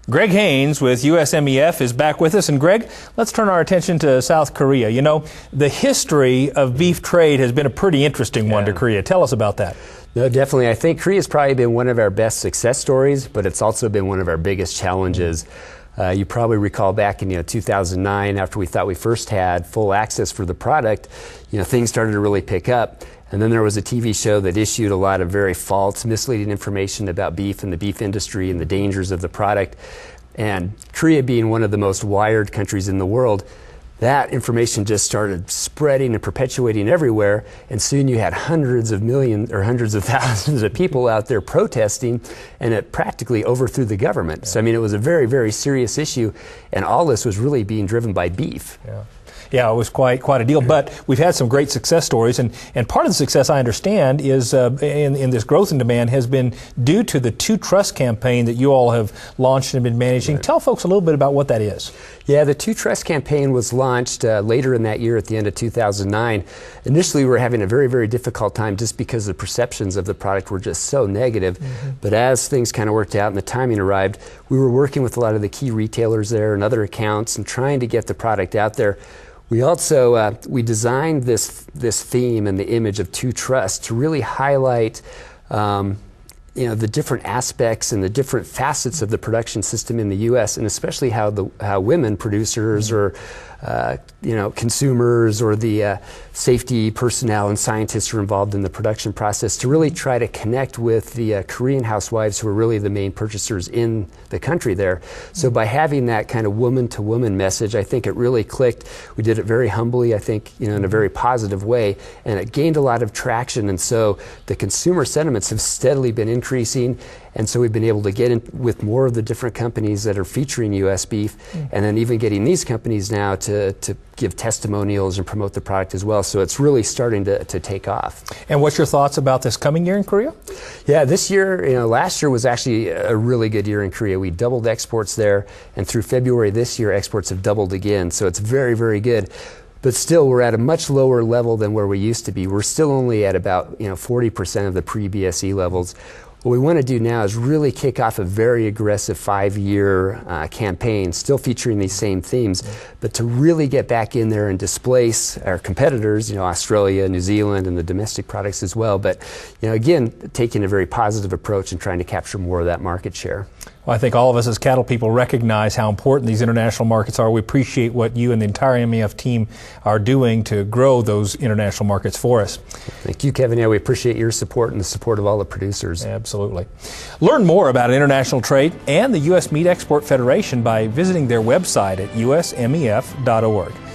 Greg Haynes with USMEF is back with us. And Greg, let's turn our attention to South Korea. You know, the history of beef trade has been a pretty interesting one to Korea. Tell us about that. No, definitely. I think Korea's probably been one of our best success stories, but it's also been one of our biggest challenges. You probably recall back in 2009, after we thought we first had full access for the product, things started to really pick up. And then there was a TV show that issued a lot of very false, misleading information about beef and the beef industry and the dangers of the product. And Korea being one of the most wired countries in the world, that information just started spreading and perpetuating everywhere, and soon you had hundreds of millions or hundreds of thousands of people out there protesting, and it practically overthrew the government. So I mean, it was a very, very serious issue, and all this was really being driven by beef. Yeah, it was quite a deal, but we've had some great success stories, and part of the success, I understand, is in this growth in demand has been due to the Two Trust campaign that you all have launched and been managing. Right. Tell folks a little bit about what that is. Yeah, the Two Trust campaign was launched later in that year at the end of 2009. Initially, we were having a very, very difficult time just because the perceptions of the product were just so negative. But as things kind of worked out and the timing arrived, we were working with a lot of the key retailers there and other accounts and trying to get the product out there. We also we designed this theme and the image of Two Trust to really highlight the different aspects and the different facets of the production system in the U.S. and especially how women producers or consumers or the safety personnel and scientists who are involved in the production process, to really try to connect with the Korean housewives who are really the main purchasers in the country there. So by having that kind of woman-to-woman message, I think it really clicked. We did it very humbly, I think, in a very positive way, and it gained a lot of traction. And so the consumer sentiments have steadily been increasing, and so we've been able to get in with more of the different companies that are featuring U.S. beef, and then even getting these companies now to give testimonials and promote the product as well. So it's really starting to take off. And what's your thoughts about this coming year in Korea? Yeah, this year, last year was actually a really good year in Korea. We doubled exports there, and through February this year, exports have doubled again. So it's very, very good. But still, we're at a much lower level than where we used to be. We're still only at about 40% of the pre-BSE levels. What we want to do now is really kick off a very aggressive 5-year campaign, still featuring these same themes, but to really get back in there and displace our competitors, Australia, New Zealand, and the domestic products as well. But, again, taking a very positive approach and trying to capture more of that market share. Well, I think all of us as cattle people recognize how important these international markets are. We appreciate what you and the entire MEF team are doing to grow those international markets for us. Thank you, Kevin. Yeah, we appreciate your support and the support of all the producers. Absolutely. Learn more about international trade and the U.S. Meat Export Federation by visiting their website at usmef.org.